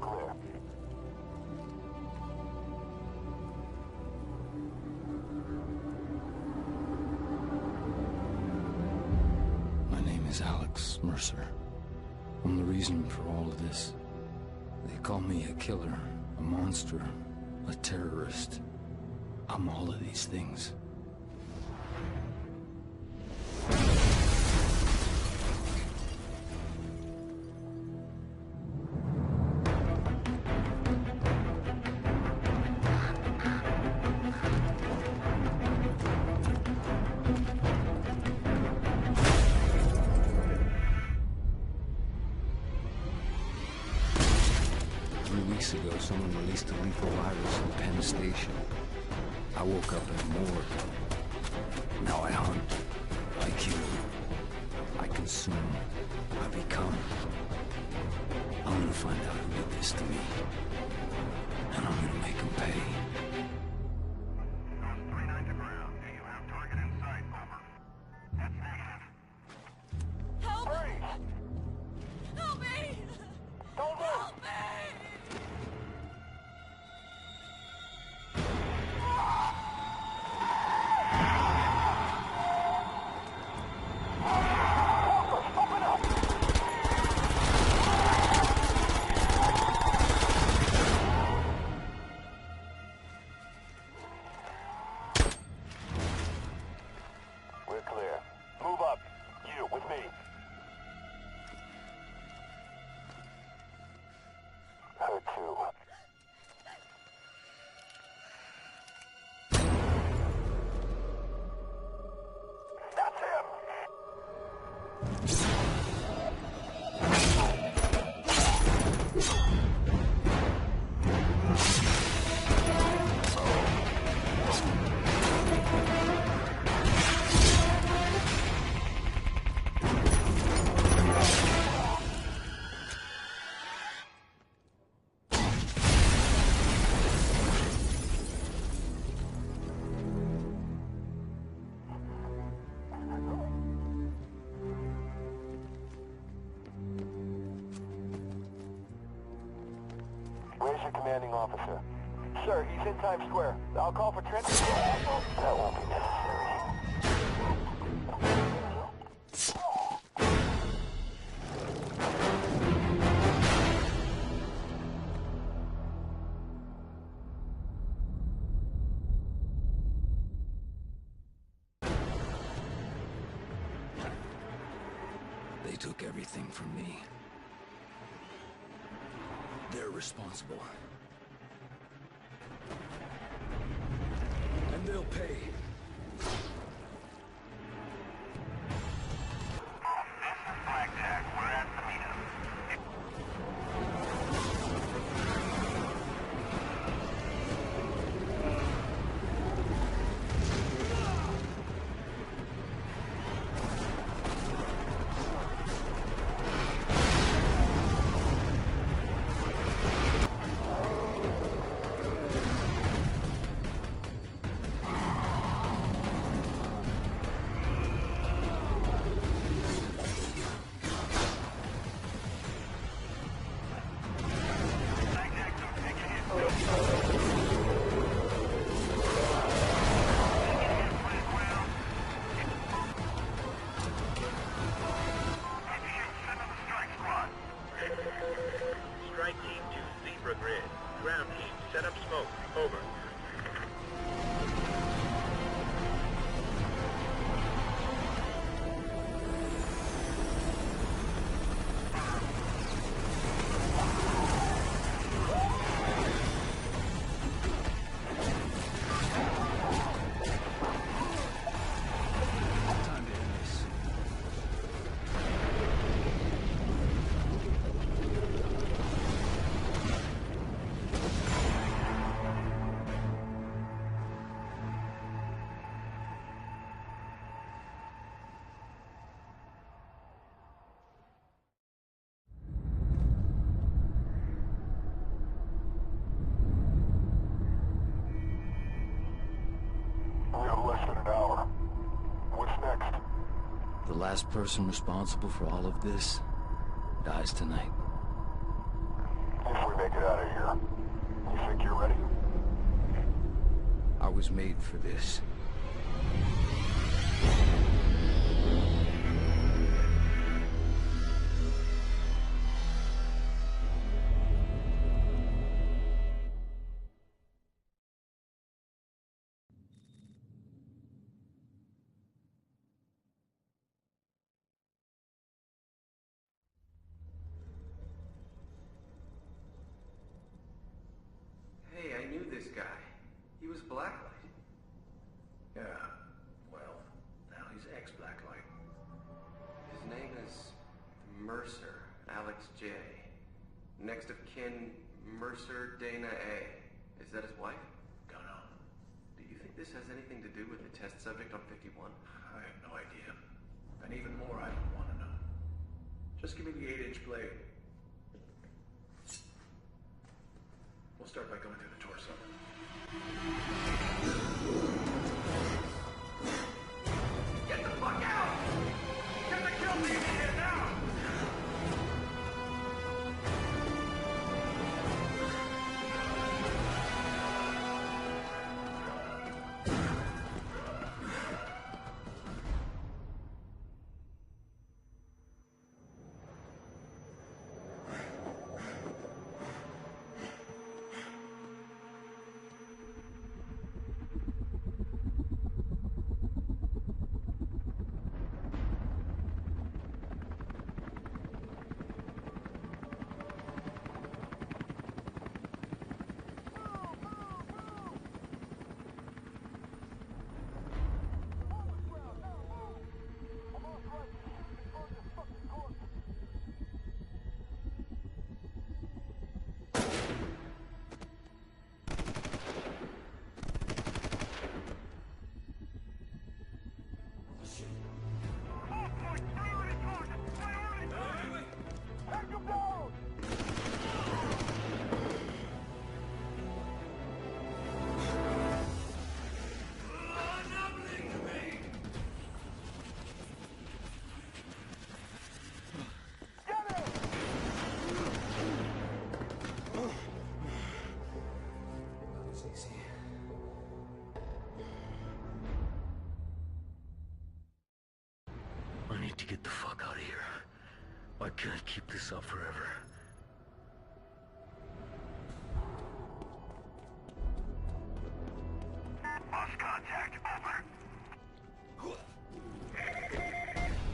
clear. My name is Alex Mercer. I'm the reason for all of this. They call me a killer, a monster, a terrorist. I'm all of these things. 3 weeks ago, someone released a lethal virus in Penn Station. I woke up in a morgue. Now I hunt. I kill. I consume. I become. I'm gonna find out who did this to me. And I'm gonna make them pay. Where's your commanding officer? Sir, he's in Times Square. I'll call for transport. That won't be necessary. They took everything from me. They're responsible. And they'll pay. The last person responsible for all of this dies tonight. If we make it out of here. You think you're ready? I was made for this. Hey, I knew this guy. He was Blacklight. Yeah, well, now he's ex-Blacklight. His name is Mercer, Alex J. Next of kin, Mercer Dana A. Is that his wife? Dunno. Do you think this has anything to do with the test subject on 51? I have no idea. And even more, I don't want to know. Just give me the 8-inch blade. We'll start by going through the torso. Get the fuck out! Get the kill lead in here now! I need to get the fuck out of here. I can't keep this up forever. Lost contact. Over.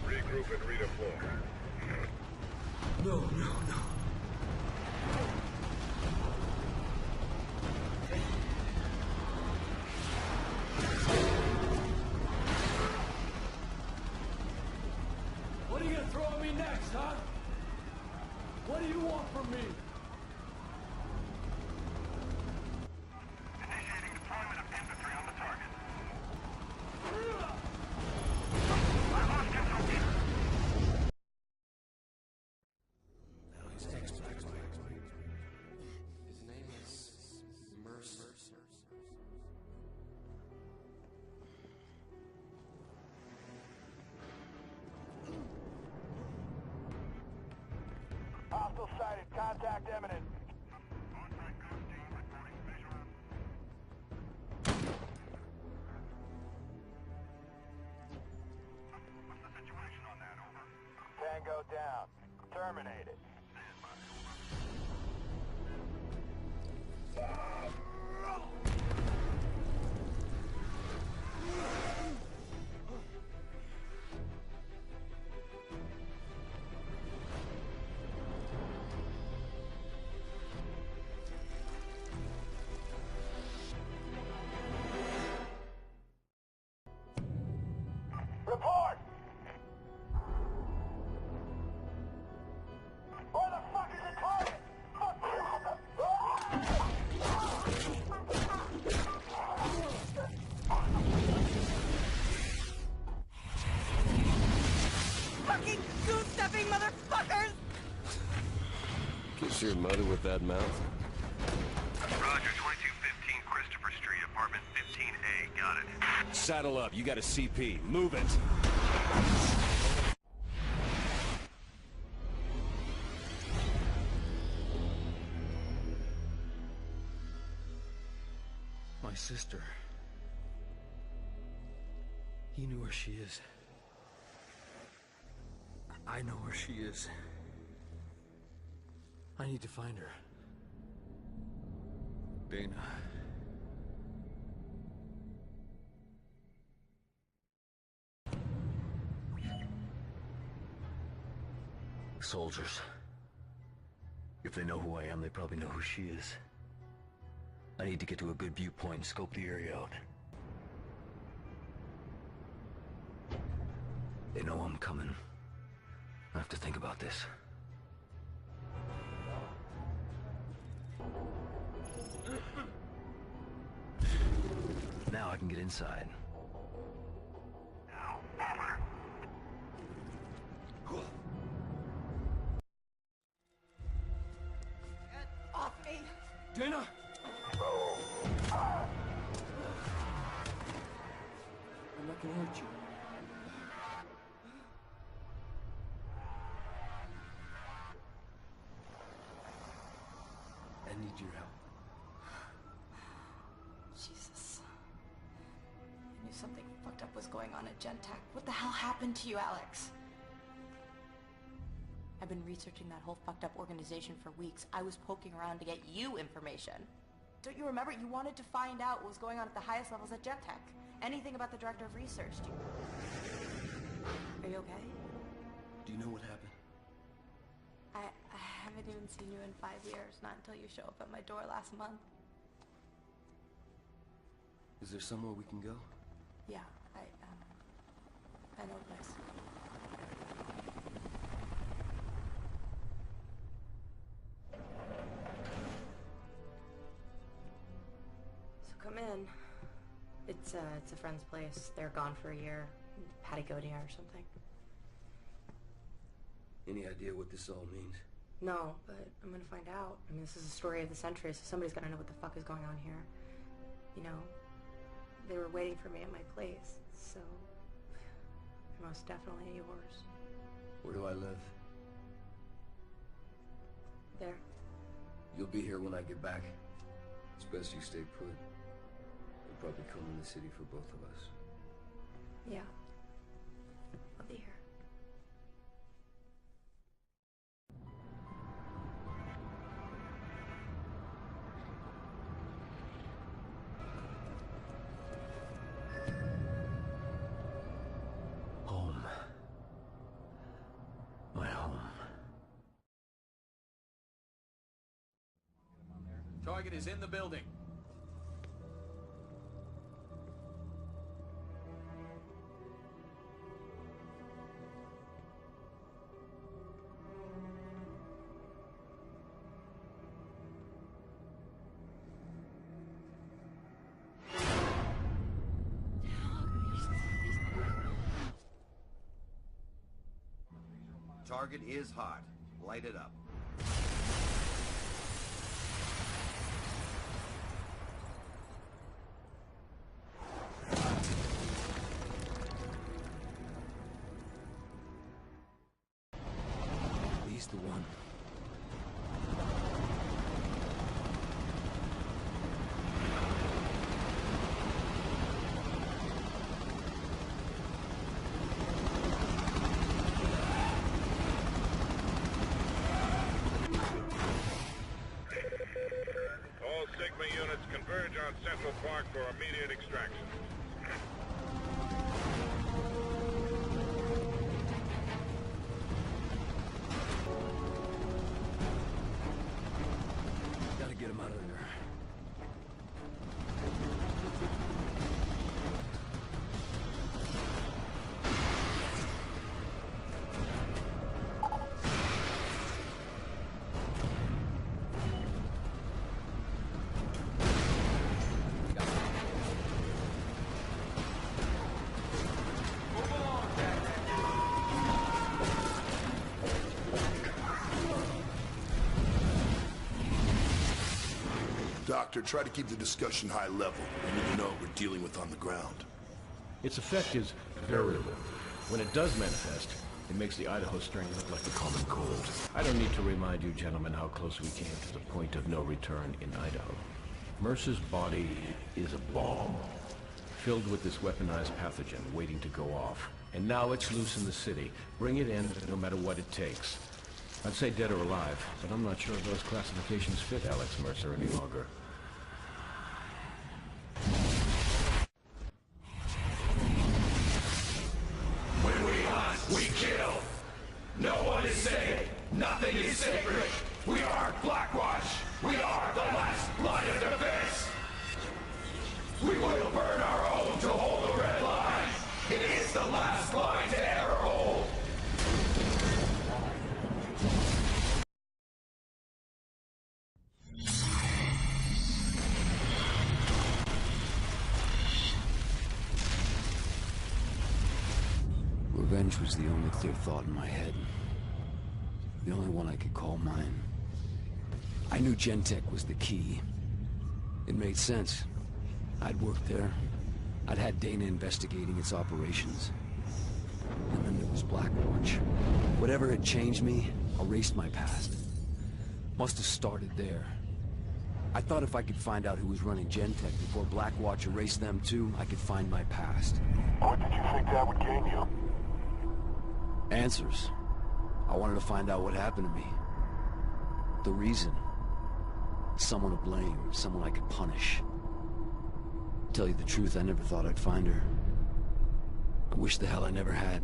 Regroup and redeploy. No. What are you gonna throw at me next, huh? What do you want from me? Initiating deployment of infantry on the target. I lost control. Now he's ex-Blacklight. His name is Mercer. Hostile sighted. Contact imminent. What's the situation on that? Over. Tango down. Terminated. Report! Where the fuck is the target? Fucking goose-stepping motherfuckers! Kiss your mother with that mouth? Roger, 2215 Christopher Street, apartment 15A. Got it. Saddle up, you got a CP. Move it! My sister. He knew where she is. I know where she is. I need to find her. Dana. Soldiers. If they know who I am, they probably know who she is. I need to get to a good viewpoint and scope the area out. They know I'm coming. I have to think about this. Now I can get inside. Get off me! Dana! I'm not gonna hurt you. I need your help. Jesus. I knew something fucked up was going on at Gentech. What the hell happened to you, Alex? I've been researching that whole fucked up organization for weeks. I was poking around to get you information. Don't you remember? You wanted to find out what was going on at the highest levels at Gentech. Anything about the director of research. Are you okay? Do you know what happened? I haven't even seen you in 5 years, not until you show up at my door last month. Is there somewhere we can go? Yeah, I know a place. So come in. It's a friend's place. They're gone for a year. Patagonia or something. Any idea what this all means? No, but I'm gonna find out. I mean, this is the story of the century, so somebody's gotta know what the fuck is going on here. You know, they were waiting for me at my place, so they're most definitely yours. Where do I live? There. You'll be here when I get back. It's best you stay put. They'll probably come in the city for both of us. Yeah. I'll be here. Home. My home. Target is in the building. Target is hot. Light it up. He's the one. All Sigma units converge on Central Park for immediate extraction. Gotta get him out of there. Doctor, try to keep the discussion high level. We need to know what we're dealing with on the ground. Its effect is variable. When it does manifest, it makes the Idaho strain look like a common cold. I don't need to remind you, gentlemen, how close we came to the point of no return in Idaho. Mercer's body is a bomb, filled with this weaponized pathogen waiting to go off. And now it's loose in the city. Bring it in, no matter what it takes. I'd say dead or alive, but I'm not sure if those classifications fit Alex Mercer any longer. When we hunt, we kill. No one is safe. Nothing is sacred. We are Blackwatch. We are the last line of defense. We will burn our own to hold the red line. It is the last line to ever hold. Revenge was the only clear thought in my head. The only one I could call mine. I knew Gentek was the key. It made sense. I'd worked there. I'd had Dana investigating its operations. And then there was Blackwatch. Whatever had changed me, erased my past. Must have started there. I thought if I could find out who was running Gentek before Blackwatch erased them too, I could find my past. What did you think that would gain you? Answers. I wanted to find out what happened to me. The reason. Someone to blame, someone I could punish. Tell you the truth, I never thought I'd find her. I wish the hell I never had.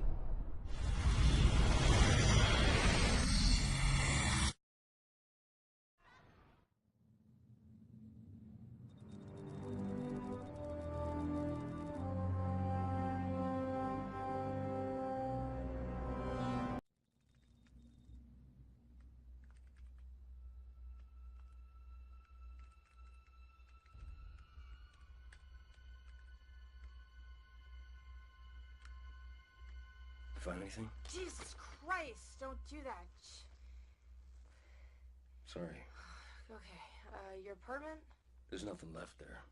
Find anything? Jesus Christ, don't do that. Sorry. Okay, your apartment? There's nothing left there.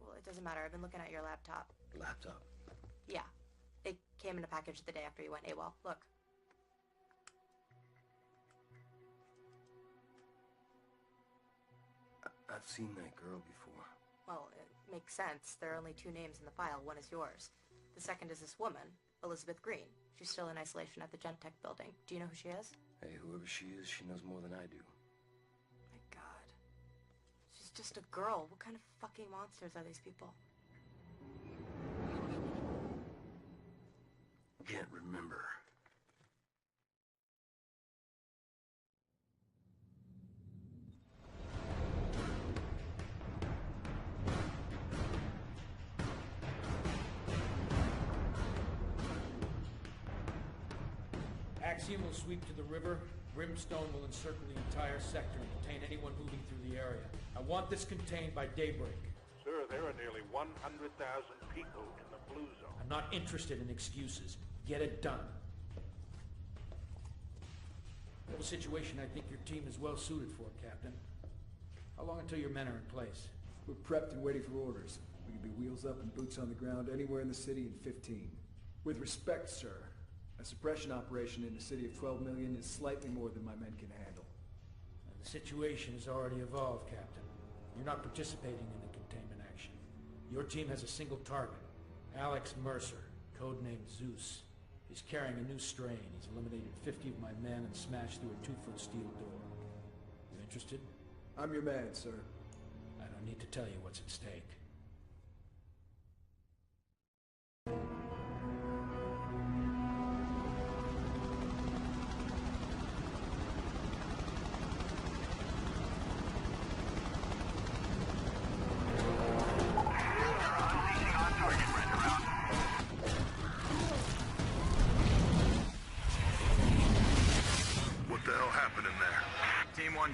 Well, it doesn't matter. I've been looking at your laptop. Laptop? Yeah. It came in a package the day after you went AWOL. Look. I've seen that girl before. Well, it makes sense. There are only 2 names in the file. One is yours. The second is this woman, Elizabeth Green. She's still in isolation at the Gentek building. Do you know who she is? Hey, whoever she is, she knows more than I do. My God. She's just a girl. What kind of fucking monsters are these people? Can't remember. Axiom will sweep to the river. Brimstone will encircle the entire sector and contain anyone moving through the area. I want this contained by daybreak. Sir, there are nearly 100,000 people in the blue zone. I'm not interested in excuses. Get it done. We have a situation I think your team is well suited for, Captain. How long until your men are in place? We're prepped and waiting for orders. We can be wheels up and boots on the ground anywhere in the city in 15. With respect, sir, a suppression operation in a city of 12 million is slightly more than my men can handle. And the situation has already evolved, Captain. You're not participating in the containment action. Your team has a single target, Alex Mercer, codenamed Zeus. He's carrying a new strain. He's eliminated 50 of my men and smashed through a 2-foot steel door. You interested? I'm your man, sir. I don't need to tell you what's at stake.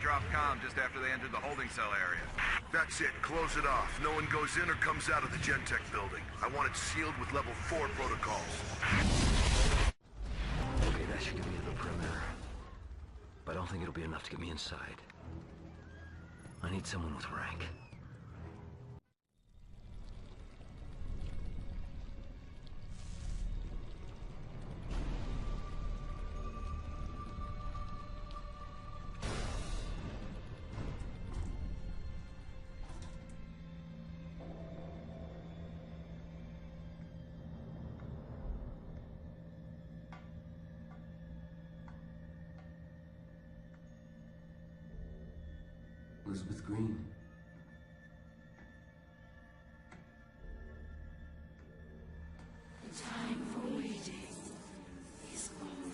Dropped comm just after they entered the holding cell area. That's it. Close it off. No one goes in or comes out of the Gentek building. I want it sealed with level 4 protocols. Okay, that should get me to the perimeter. But I don't think it'll be enough to get me inside. I need someone with rank. Elizabeth Green. The time for waiting is over.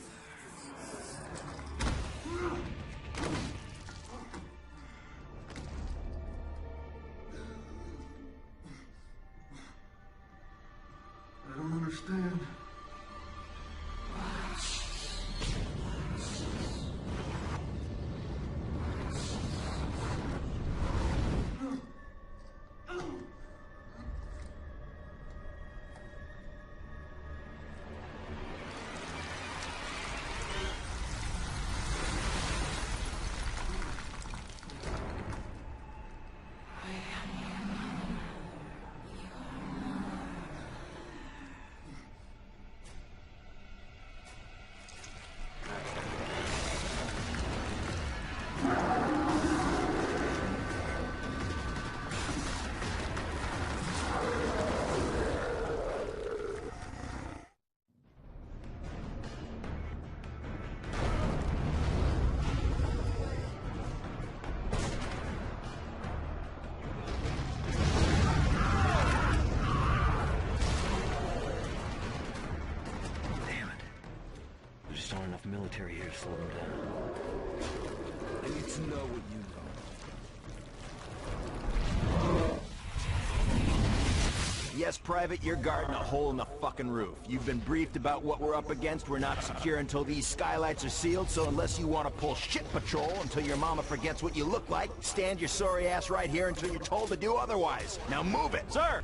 I don't understand. Military here to slow them down. I need to know what you know. Yes, Private, you're guarding a hole in the fucking roof. You've been briefed about what we're up against. We're not secure until these skylights are sealed, so unless you want to pull shit patrol until your mama forgets what you look like, stand your sorry ass right here until you're told to do otherwise. Now move it! Sir!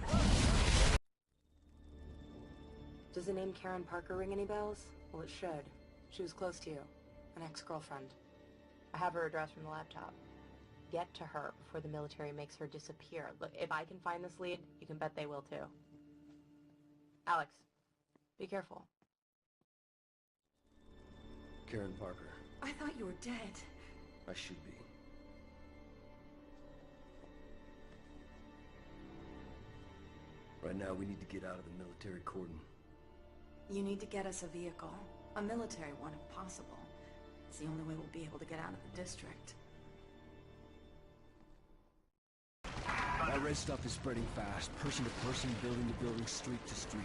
Does the name Karen Parker ring any bells? Well, it should. She was close to you. An ex-girlfriend. I have her address from the laptop. Get to her before the military makes her disappear. Look, if I can find this lead, you can bet they will too. Alex, be careful. Karen Parker. I thought you were dead. I should be. Right now, we need to get out of the military cordon. You need to get us a vehicle. A military one, if possible. It's the only way we'll be able to get out of the district. That red stuff is spreading fast. Person to person, building to building, street to street.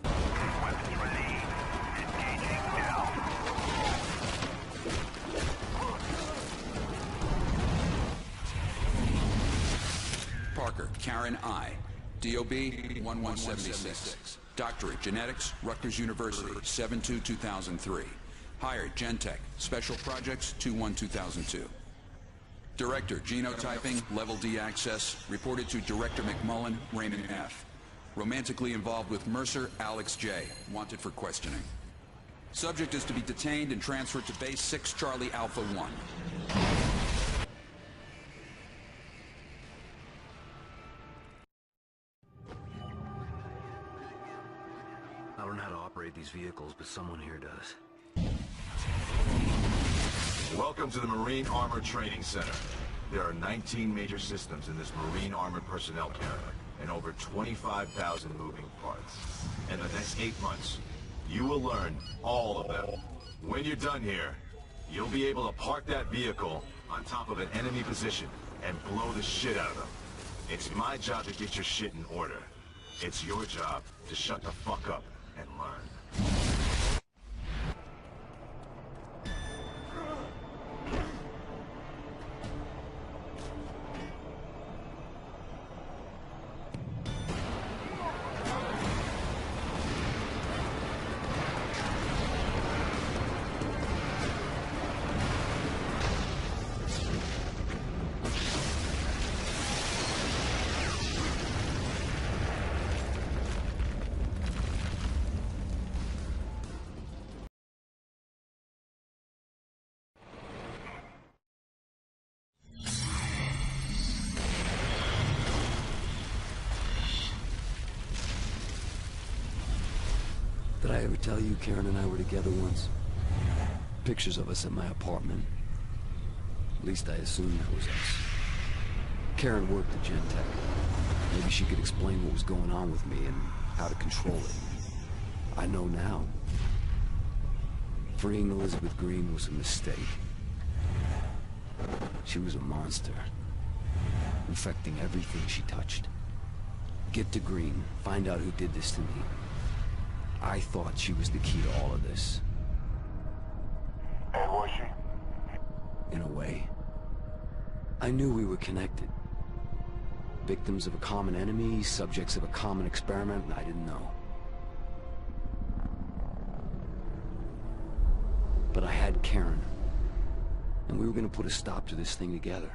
Weapons ready. Engaging now. Parker, Karen I. DOB 1176. Doctorate, Genetics, Rutgers University, 7/2/2003. Hired, Gentech, Special Projects, 2/1/2002. Director, Genotyping, Level D Access, reported to Director McMullen, Raymond F. Romantically involved with Mercer, Alex J. Wanted for questioning. Subject is to be detained and transferred to Base 6 Charlie Alpha 1. I don't know how to operate these vehicles, but someone here does. Welcome to the Marine Armor Training Center. There are 19 major systems in this Marine Armored Personnel carrier, and over 25,000 moving parts. In the next 8 months, you will learn all of them. When you're done here, you'll be able to park that vehicle on top of an enemy position and blow the shit out of them. It's my job to get your shit in order. It's your job to shut the fuck up and learn. Did I ever tell you Karen and I were together once? Pictures of us at my apartment. At least I assumed it was us. Karen worked at Gentech. Maybe she could explain what was going on with me and how to control it. I know now. Freeing Elizabeth Green was a mistake. She was a monster, infecting everything she touched. Get to Green, find out who did this to me. I thought she was the key to all of this. And was she? In a way. I knew we were connected. Victims of a common enemy, subjects of a common experiment, I didn't know. But I had Karen, and we were gonna put a stop to this thing together.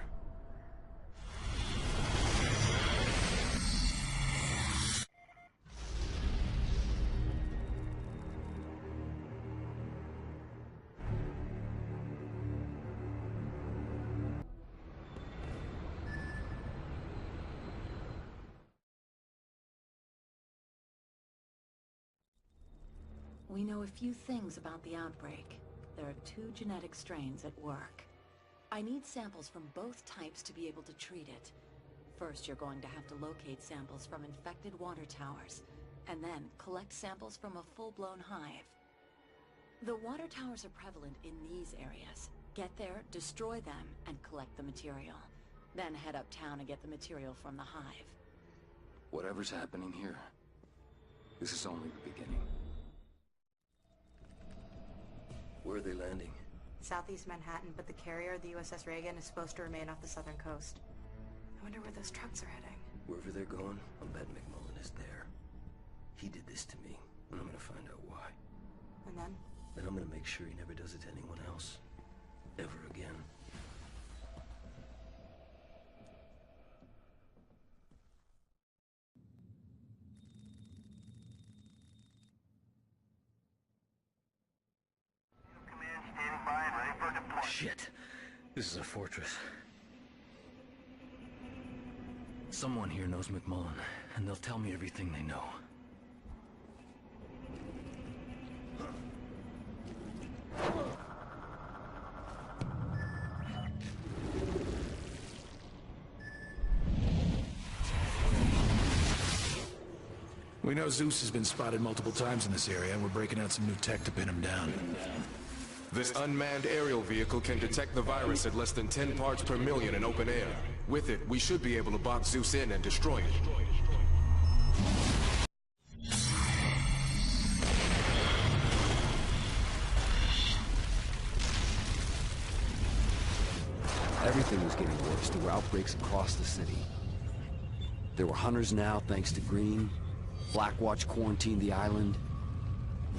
We know a few things about the outbreak. There are 2 genetic strains at work. I need samples from both types to be able to treat it. First, you're going to have to locate samples from infected water towers, and then collect samples from a full-blown hive. The water towers are prevalent in these areas. Get there, destroy them, and collect the material. Then head uptown and get the material from the hive. Whatever's happening here, this is only the beginning. Where are they landing? Southeast Manhattan, but the carrier, the USS Reagan, is supposed to remain off the southern coast. I wonder where those trucks are heading. Wherever they're going, I'll bet McMullen is there. He did this to me, and I'm gonna find out why. And then? Then I'm gonna make sure he never does it to anyone else. Ever again. Shit. This is a fortress. Someone here knows McMullen, and they'll tell me everything they know. We know Zeus has been spotted multiple times in this area, and we're breaking out some new tech to pin him down. This unmanned aerial vehicle can detect the virus at less than 10 parts per million in open air. With it, we should be able to box Zeus in and destroy it. Everything was getting worse. There were outbreaks across the city. There were hunters now, thanks to Green. Blackwatch quarantined the island.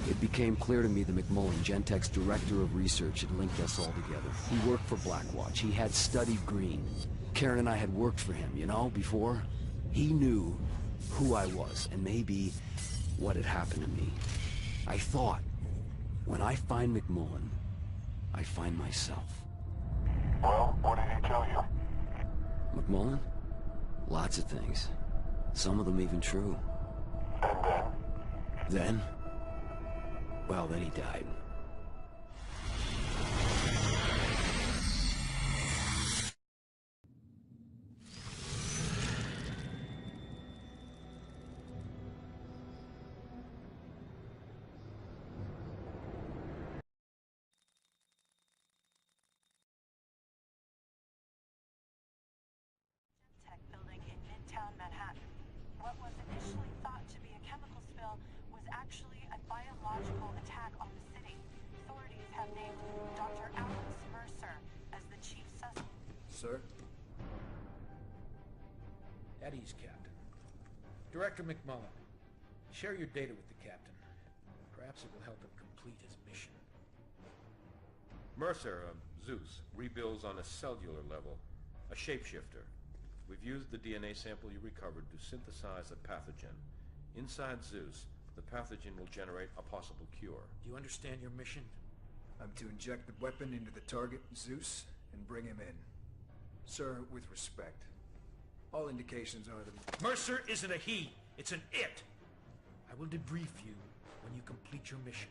It became clear to me that McMullen, Gentek's director of research, had linked us all together. He worked for Blackwatch. He had studied Green. Karen and I had worked for him, you know, before. He knew who I was, and maybe what had happened to me. I thought, when I find McMullen, I find myself. Well, what did he tell you? McMullen? Lots of things. Some of them even true. And then? Then? Well, then he died. Building in Midtown Manhattan. What was initially thought to be a chemical spill was actually a biological attack on the city. Authorities have named Dr. Alex Mercer as the chief suspect. Sir? At ease, Captain. Director McMullen, share your data with the Captain. Perhaps it will help him complete his mission. Mercer, Zeus, rebuilds on a cellular level, a shapeshifter. We've used the DNA sample you recovered to synthesize a pathogen. Inside Zeus, the pathogen will generate a possible cure. Do you understand your mission? I'm to inject the weapon into the target, Zeus, and bring him in. Sir, with respect, all indications are that... Mercer isn't a he, it's an it! I will debrief you when you complete your mission.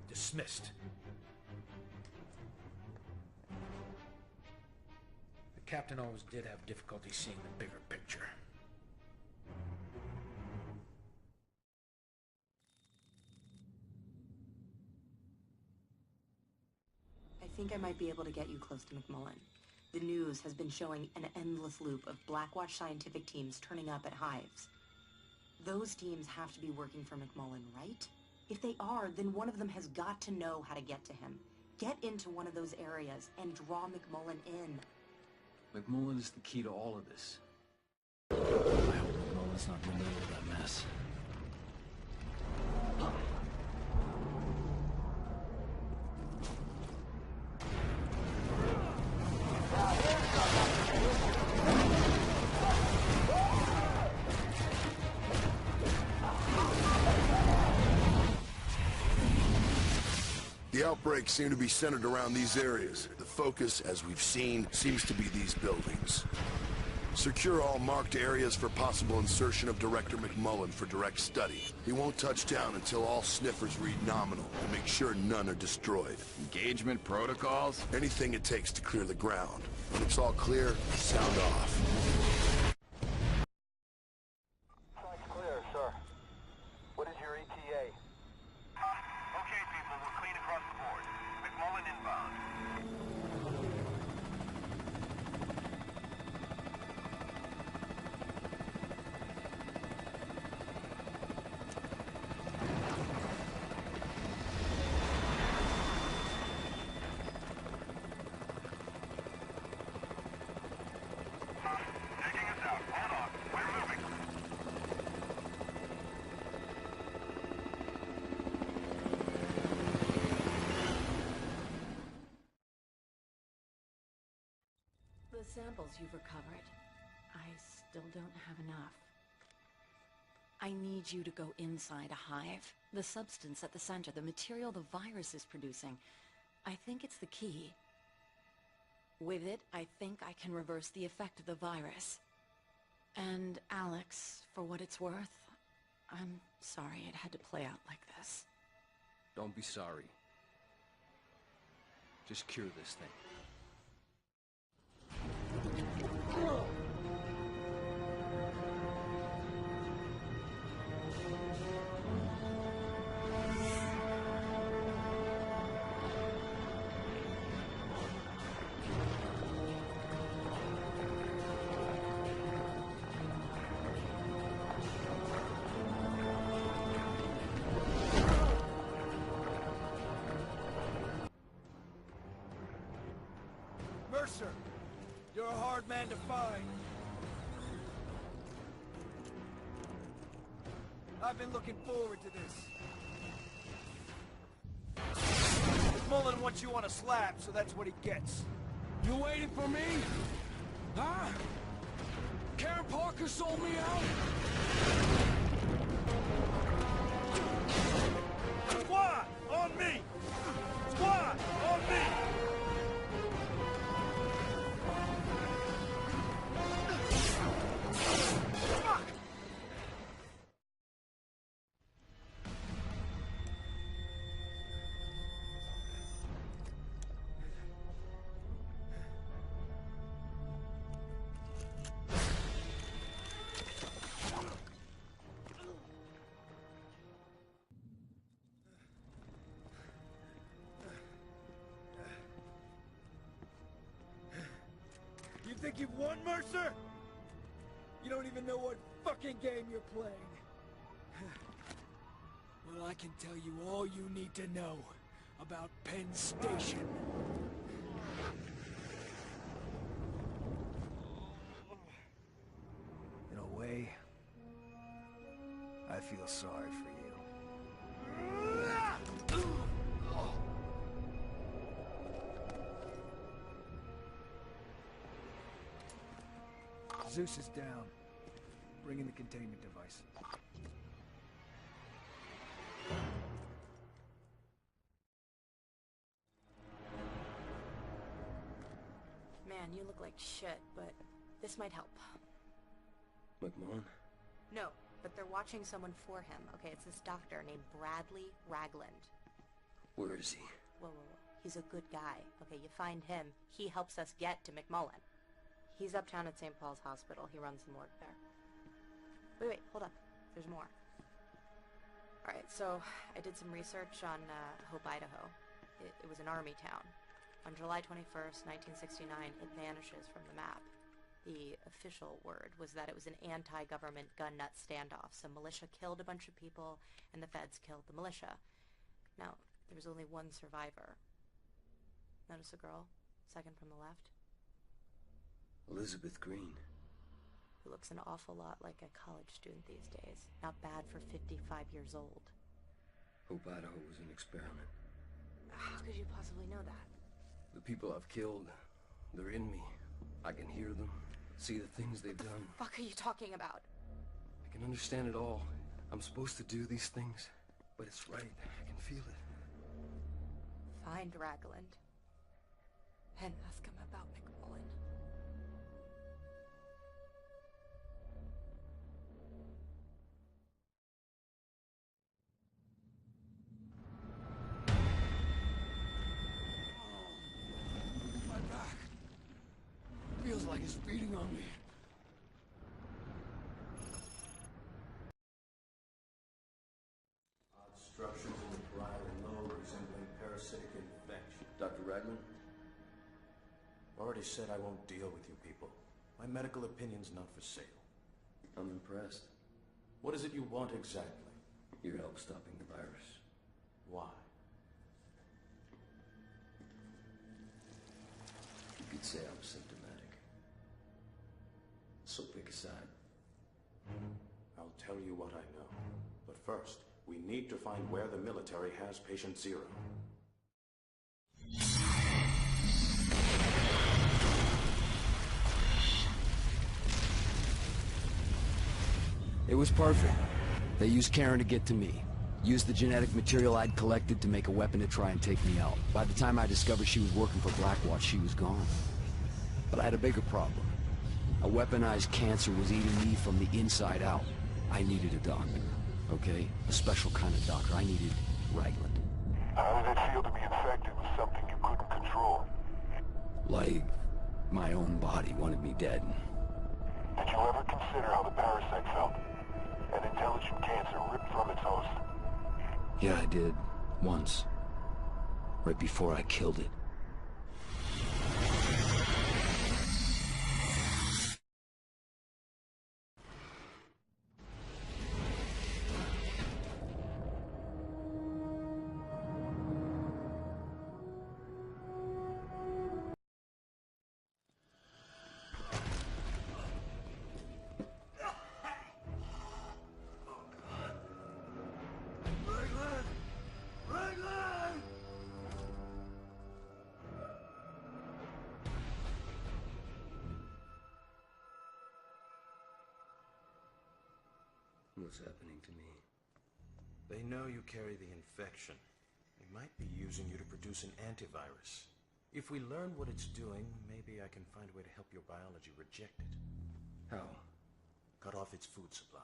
Dismissed. The Captain always did have difficulty seeing the bigger picture. I think think I might be able to get you close to McMullen. The news has been showing an endless loop of Blackwatch scientific teams turning up at hives. Those teams have to be working for McMullen, right? If they are, then one of them has got to know how to get to him. Get into one of those areas and draw McMullen in. McMullen is the key to all of this. I hope McMullen's not in the middle of that mess. The outbreaks seem to be centered around these areas. The focus, as we've seen, seems to be these buildings. Secure all marked areas for possible insertion of Director McMullen for direct study. He won't touch down until all sniffers read nominal, and make sure none are destroyed. Engagement protocols? Anything it takes to clear the ground. When it's all clear, sound off. Site's clear, sir. What is your ETA? Okay, people, we're clean across the board. McMullen inbound. Taking us out. Hold on. We're moving. The samples you've recovered, I still don't have enough. I need you to go inside a hive. The substance at the center, the material the virus is producing, I think it's the key. With it, I think I can reverse the effect of the virus. And Alex, for what it's worth, I'm sorry it had to play out like this. Don't be sorry. Just cure this thing. Mercer, you're a hard man to find. I've been looking forward to this. McMullen wants you on a slab, so that's what he gets. You waiting for me? Huh? Karen Parker sold me out? Squad, on me! Squad, on me! Fuck! You think you've won, Mercer? You don't even know what fucking game you're playing. Well, I can tell you all you need to know about Penn Station. In a way, I feel sorry for you. Zeus is down. Bring in the containment device. Man, you look like shit, but this might help. McMullen? No, but they're watching someone for him. Okay, it's this doctor named Bradley Ragland. Where is he? Whoa, whoa, whoa. He's a good guy. Okay, you find him, he helps us get to McMullen. He's uptown at St. Paul's Hospital. He runs the morgue there. Wait, hold up. There's more. Alright, so I did some research on Hope, Idaho. It was an army town. On July 21st, 1969, it vanishes from the map. The official word was that it was an anti-government gun nut standoff. Some militia killed a bunch of people, and the feds killed the militia. Now, there was only one survivor. Notice the girl, second from the left? Elizabeth Green. Who looks an awful lot like a college student these days. Not bad for 55 years old. Hope Idaho was an experiment. How could you possibly know that? The people I've killed, they're in me. I can hear them, see the things they've done. What the fuck are you talking about? I can understand it all. I'm supposed to do these things, but it's right. I can feel it. Find Ragland. And ask him about McMullen. Feels like it's beating on me. Odd structures in the parietal lobe resembling parasitic infection. Dr. Ragland? Already said I won't deal with you people. My medical opinion's not for sale. I'm impressed. What is it you want exactly? Your help stopping the virus. Why? You could say I'm symptomatic. So pick a side. I'll tell you what I know. But first, we need to find where the military has Patient Zero. It was perfect. They used Karen to get to me. Used the genetic material I'd collected to make a weapon to try and take me out. By the time I discovered she was working for Blackwatch, she was gone. But I had a bigger problem. A weaponized cancer was eating me from the inside out. I needed a doctor, okay? A special kind of doctor. I needed Ragland. How did it feel to be infected with something you couldn't control? Like my own body wanted me dead. Did you ever consider how the parasite felt? An intelligent cancer ripped from its host. Yeah, I did. Once. Right before I killed it. What's happening to me? They know you carry the infection. They might be using you to produce an antivirus. If we learn what it's doing, maybe I can find a way to help your biology reject it. How? Cut off its food supply.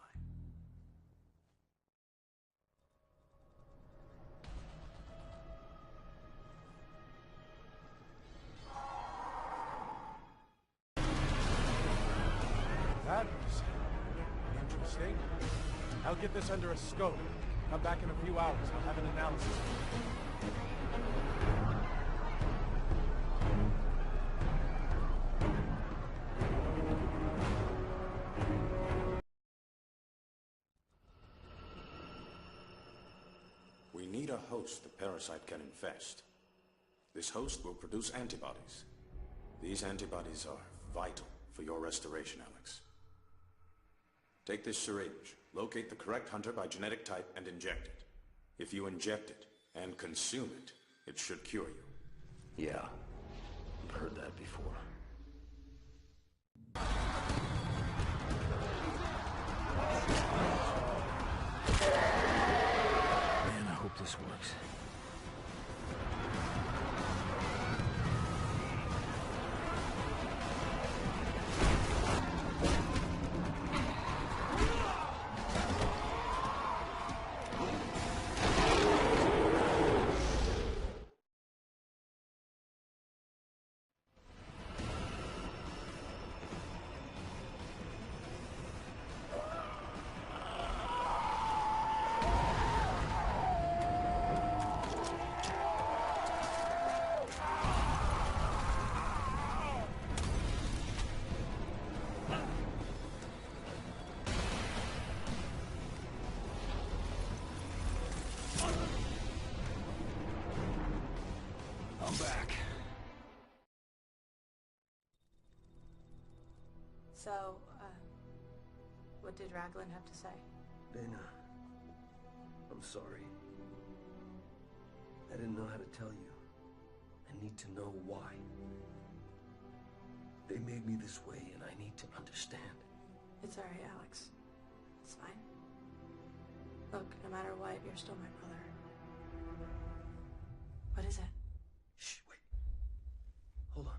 That was interesting. I'll get this under a scope. Come back in a few hours. I'll have an analysis. We need a host the parasite can infest. This host will produce antibodies. These antibodies are vital for your restoration, Alex. Take this syringe, locate the correct hunter by genetic type, and inject it. If you inject it and consume it, it should cure you. Yeah, I've heard that before. Man, I hope this works. So, what did Raglan have to say? Dana, I'm sorry. I didn't know how to tell you. I need to know why. They made me this way, and I need to understand. It's alright, Alex. It's fine. Look, no matter what, you're still my brother. What is it? Shh, wait. Hold on.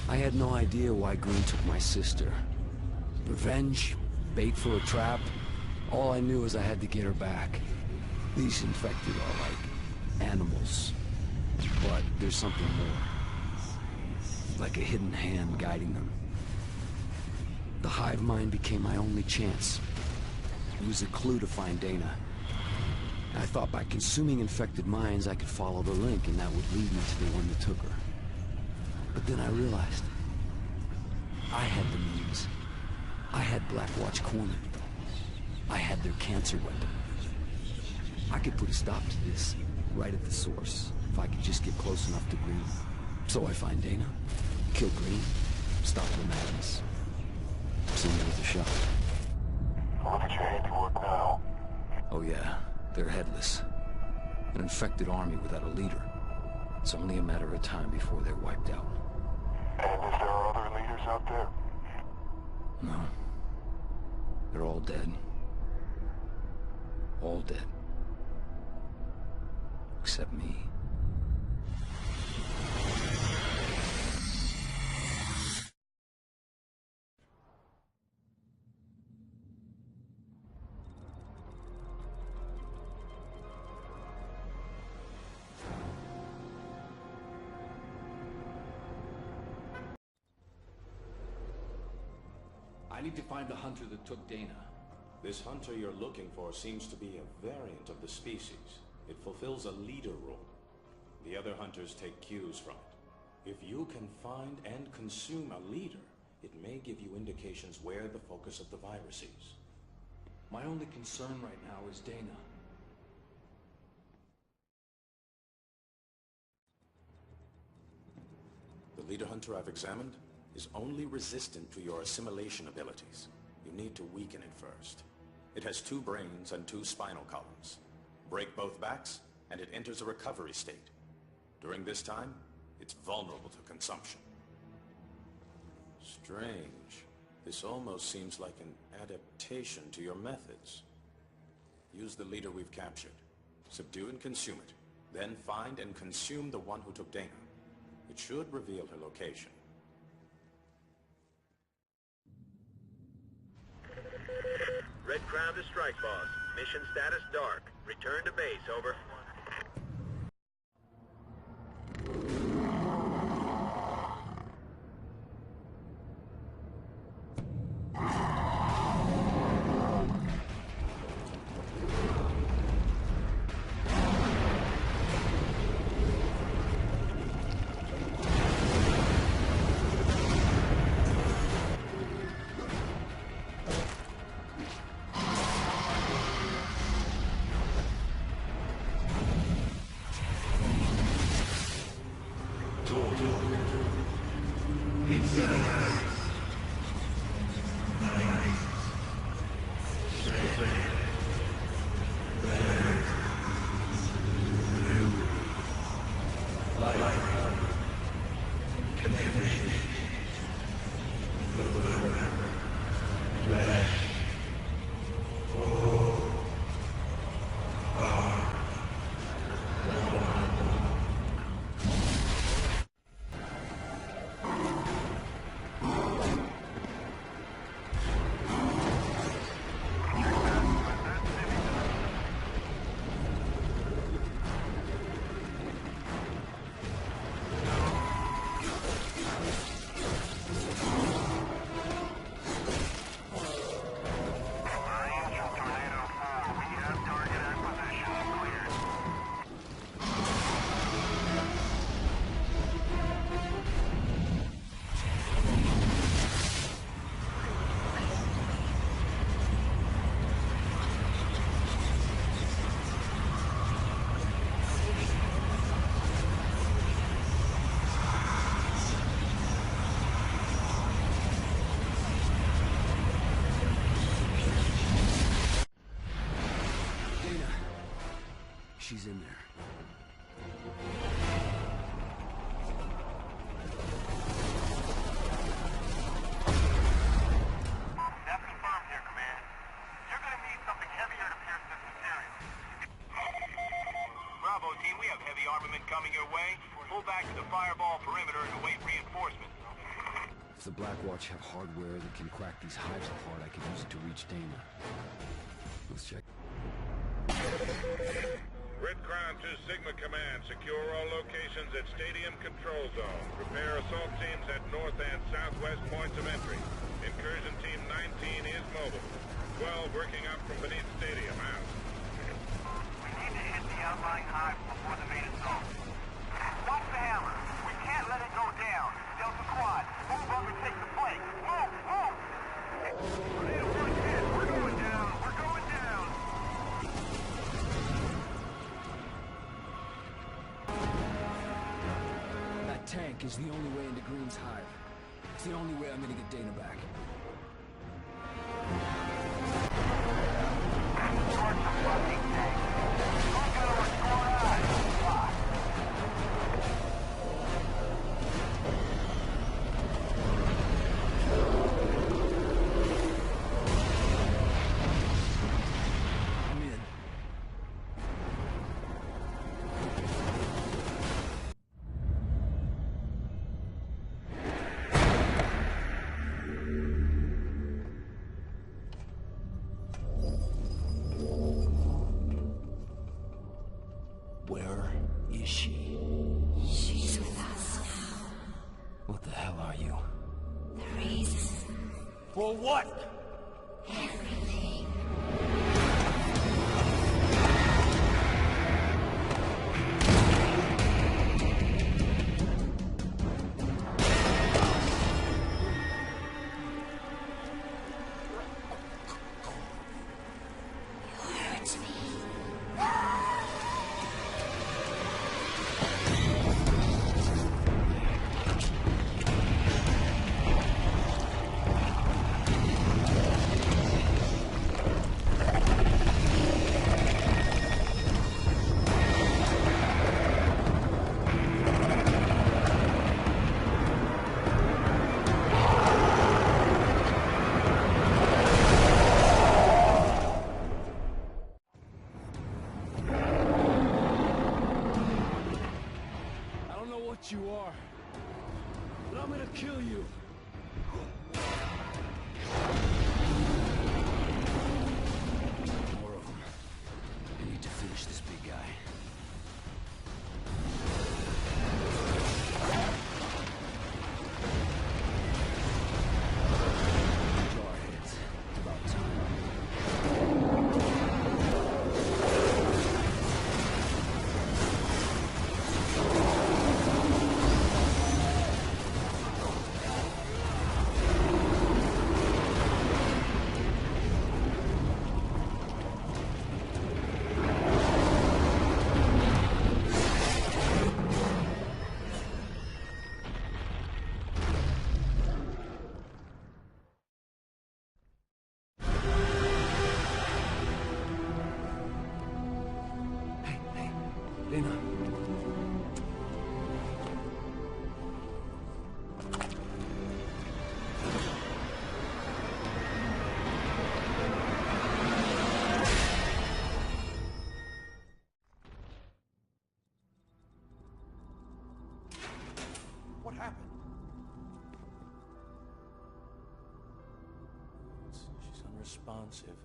I had no idea why Green took my sister. Revenge? Bait for a trap? All I knew is I had to get her back. These infected are like animals. But there's something more. Like a hidden hand guiding them. The hive mind became my only chance. It was a clue to find Dana. I thought by consuming infected minds I could follow the link and that would lead me to the one that took her. But then I realized I had the means. I had Blackwatch cornered. I had their cancer weapon. I could put a stop to this right at the source if I could just get close enough to Green. So I find Dana, kill Green, stop the madness. Send her with a shot. Look at your handiwork now. Oh yeah, they're headless. An infected army without a leader. It's only a matter of time before they're wiped out. And is there other leaders out there? No. They're all dead. All dead. Except me. I need to find the hunter that took Dana. This hunter you're looking for seems to be a variant of the species. It fulfills a leader role. The other hunters take cues from it. If you can find and consume a leader, it may give you indications where the focus of the virus is. My only concern right now is Dana. The leader hunter I've examined is only resistant to your assimilation abilities. You need to weaken it first. It has 2 brains and 2 spinal columns. Break both backs, and it enters a recovery state. During this time, it's vulnerable to consumption. Strange. This almost seems like an adaptation to your methods. Use the leader we've captured. Subdue and consume it. Then find and consume the one who took Dana. It should reveal her location. Red Crown to strike, boss. Mission status dark. Return to base, over. she's in there. That's confirmed here, Command. You're gonna need something heavier to pierce this material. Bravo team, we have heavy armament coming your way. Pull back to the fireball perimeter and await reinforcements. If the Black Watch have hardware that can crack these hives apart, I could use it to reach Dana. Let's check. Red Crown 2 Sigma Command, secure all locations at Stadium Control Zone. Prepare assault teams at north and southwest points of entry. Incursion Team 19 is mobile. 12 working up from beneath Stadium. Out. We need to hit the outlying hive before the main assault. Watch the hammer. We can't let it go down. Delta Quad, move up and take the flank. Move! Move! Tornado 110, we're going down. We're going down. That tank is the only way into Green's hive. It's the only way I'm gonna get Dana back. Torch the fucking tank. Look at what's going on. Fuck. I'm in. Where is she? She's with us now. What the hell are you? The reason. For what? Everything. You hurt me. I don't know what you are, but I'm gonna kill you. More of them. I need to finish this big guy. Jarheads. About time. Dana. What happened? She's unresponsive,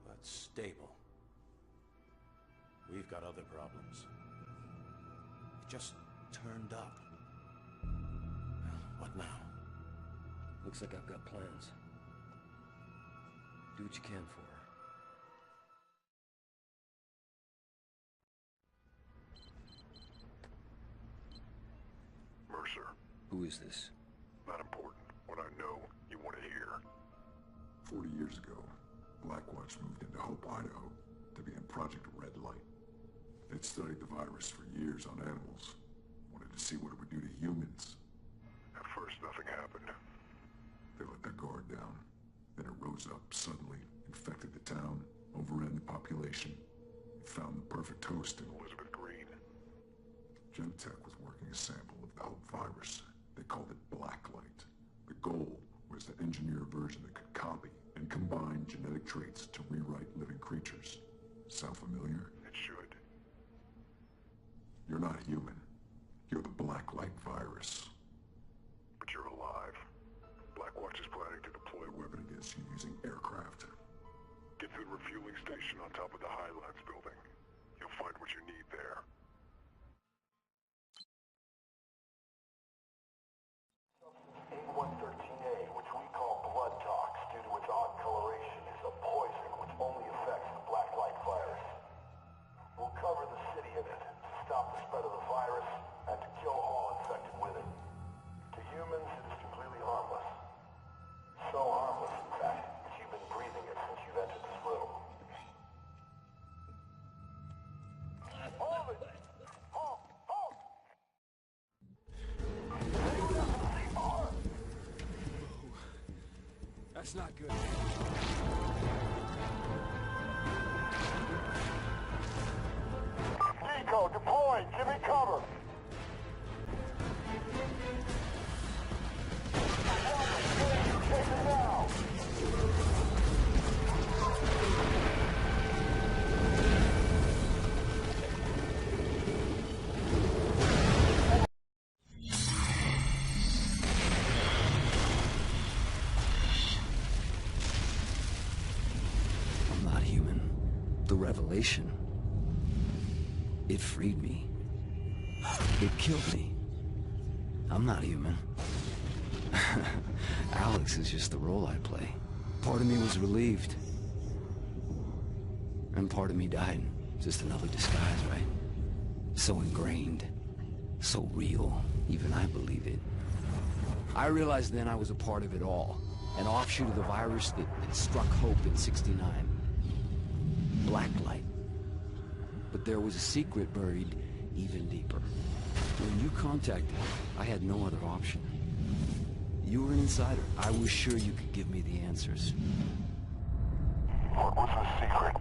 but stable. We've got other problems. It just turned up. What now? Looks like I've got plans. Do what you can for her. Mercer. Who is this? Not important. What I know, you want to hear. 40 years ago, Blackwatch moved into Hope, Idaho to begin Project Red Light. They'd studied the virus for years on animals. Wanted to see what it would do to humans. At first, nothing happened. They let their guard down. Then it rose up suddenly, infected the town, overran the population. found the perfect host in Elizabeth Green. Genentech was working a sample of the Hope virus. They called it Blacklight. The goal was to engineer a version that could copy and combine genetic traits to rewrite living creatures. Sound familiar? It should. You're not human. You're the Blacklight virus. But you're alive. Blackwatch is planning to deploy a weapon against you using aircraft. Get to the refueling station on top of the Highlands building. You'll find what you need there. A113A, which we call blood tox due to its odd coloration, is a poison which only affects the Blacklight virus. We'll cover the city in it to stop the spread of the virus and to kill all infected with it. To humans, it is completely harmless. So harmless, in fact, that you've been breathing it since you've entered this room. Hold it! Halt! Halt! That's not good. Deco, deploy! Give me cover! Take it now! I'm not human. The revelation. It freed me. It killed me. I'm not human. Alex is just the role I play. Part of me was relieved. And part of me died. Just another disguise, right? So ingrained. So real. Even I believe it. I realized then I was a part of it all. An offshoot of the virus that struck Hope in '69. Blacklight. But there was a secret buried even deeper. When you contacted me, I had no other option. You were an insider. I was sure you could give me the answers. What was the secret?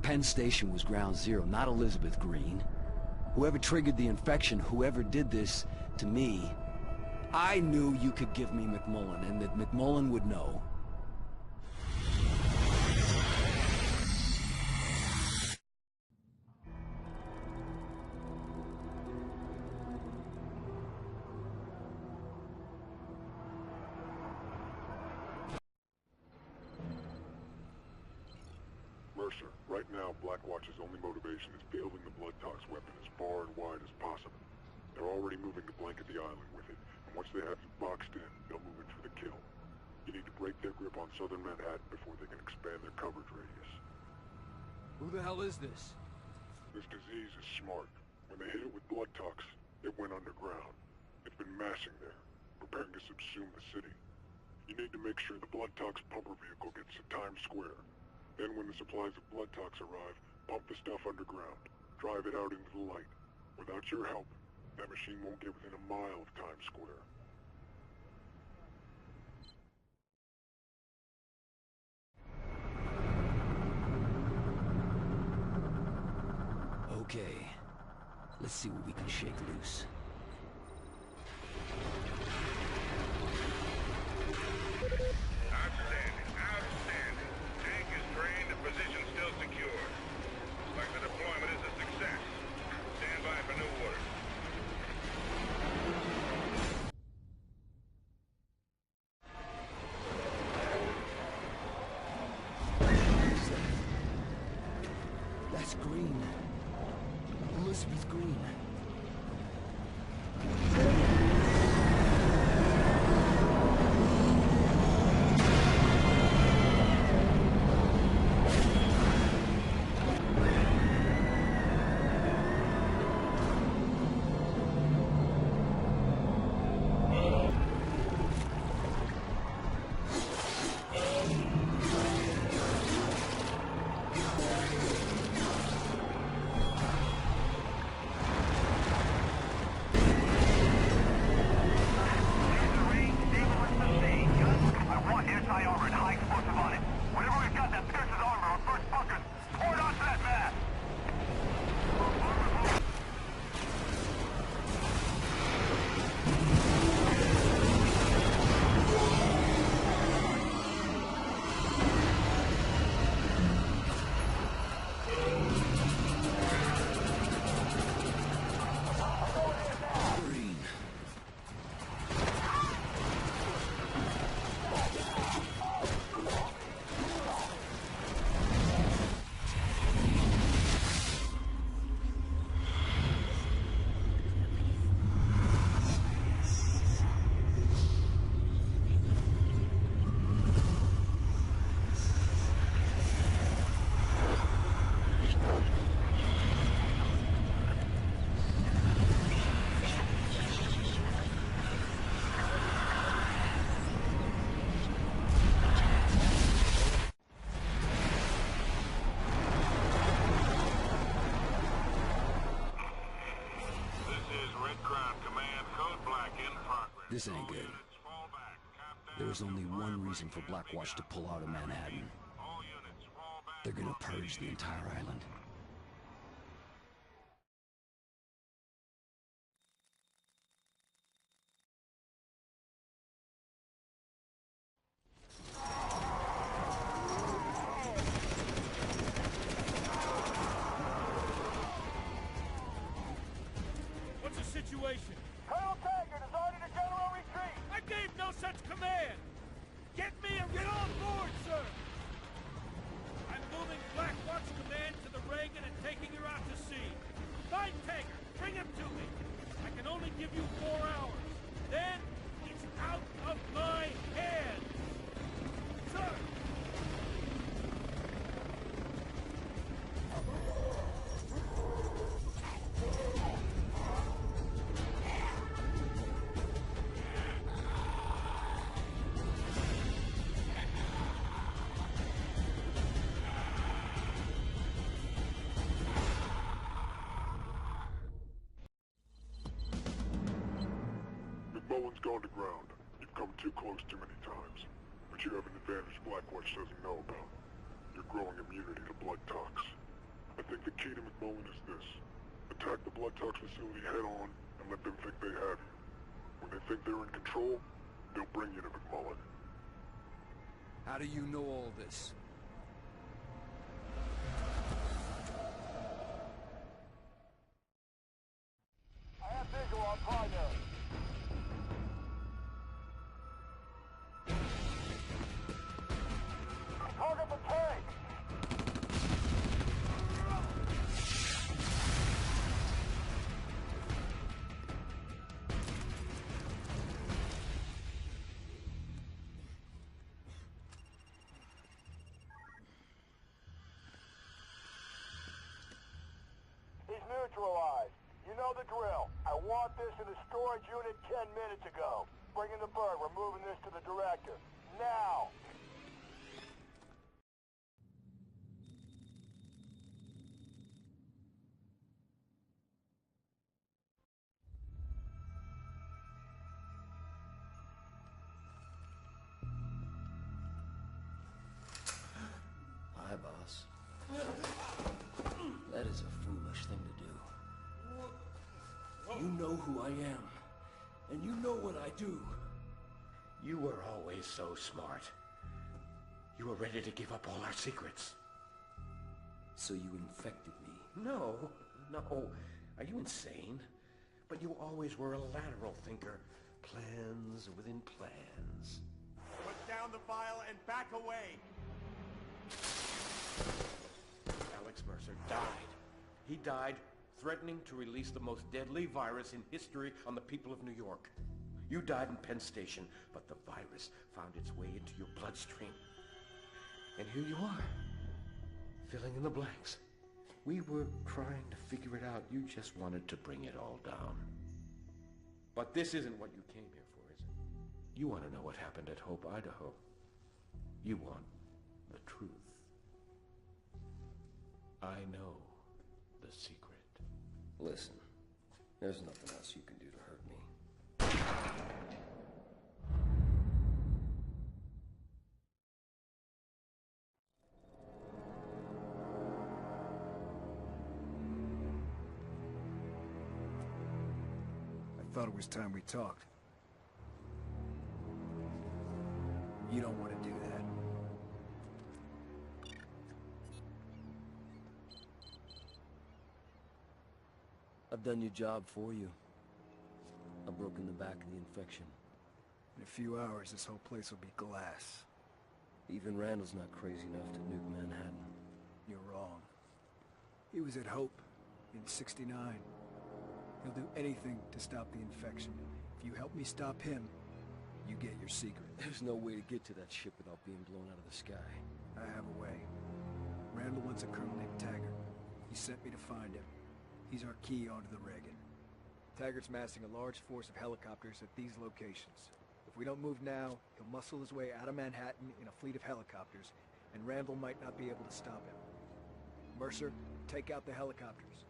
Penn Station was ground zero, not Elizabeth Green. Whoever triggered the infection, whoever did this to me, I knew you could give me McMullen, and that McMullen would know. Mercer, right now Blackwatch's only motivation is fielding the blood tox weapon as far and wide as possible. They're already moving to blanket the island with it, and once they have you boxed in, they'll move in for the kill. You need to break their grip on southern Manhattan before they can expand their coverage radius. Who the hell is this? This disease is smart. When they hit it with blood tox, it went underground. It's been massing there, preparing to subsume the city. You need to make sure the blood tox pumper vehicle gets to Times Square. Then when the supplies of blood tox arrive, pump the stuff underground. Drive it out into the light. Without your help, that machine won't get within a mile of Times Square. Okay. Let's see what we can shake loose. Outstanding, outstanding. Tank is drained and position still secure. Looks like the deployment is a success. Stand by for new orders. That's Green. Elizabeth Green. This ain't good. There is only one reason for Blackwatch to pull out of Manhattan. They're gonna purge the entire island. What's the situation? Colonel Taggart has ordered a general retreat! I gave no such command! Get me and get on board, sir! I'm moving Blackwatch command to the Reagan and taking her out to sea. Find Taggart! Bring him to me! I can only give you 4 hours. Then, it's out of my hands! Sir! McMullen's gone to ground. You've come too close too many times. But you have an advantage Blackwatch doesn't know about. Your growing immunity to blood tox. I think the key to McMullen is this. Attack the blood tox facility head on and let them think they have you. When they think they're in control, they'll bring you to McMullen. How do you know all this? I have visual on primary. Target the tank! He's neutralized. You know the drill. I want this in the storage unit 10 minutes ago. Bring in the bird. We're moving this to the director. Now! Hi, boss. That is a foolish thing to do. You know who I am, and you know what I do. You were always so smart. You were ready to give up all our secrets. So you infected me. No. Are you insane? But you always were a lateral thinker. Plans within plans. Put down the vial and back away! Alex Mercer died. He died threatening to release the most deadly virus in history on the people of New York. You died in Penn Station, but the virus found its way into your bloodstream. And here you are, filling in the blanks. We were trying to figure it out. You just wanted to bring it all down. But this isn't what you came here for, is it? You want to know what happened at Hope, Idaho. You want the truth. I know the secret. Listen, there's nothing else you can do to hurt me. I thought it was time we talked. You don't want to do that. I've done your job for you. I've broken the back of the infection. In a few hours, this whole place will be glass. Even Randall's not crazy enough to nuke Manhattan. You're wrong. He was at Hope in '69. He'll do anything to stop the infection. If you help me stop him, you get your secret. There's no way to get to that ship without being blown out of the sky. I have a way. Randall wants a colonel named Taggart. He sent me to find him. He's our key onto the Reagan. Taggart's massing a large force of helicopters at these locations. If we don't move now, he'll muscle his way out of Manhattan in a fleet of helicopters, and Randall might not be able to stop him. Mercer, take out the helicopters.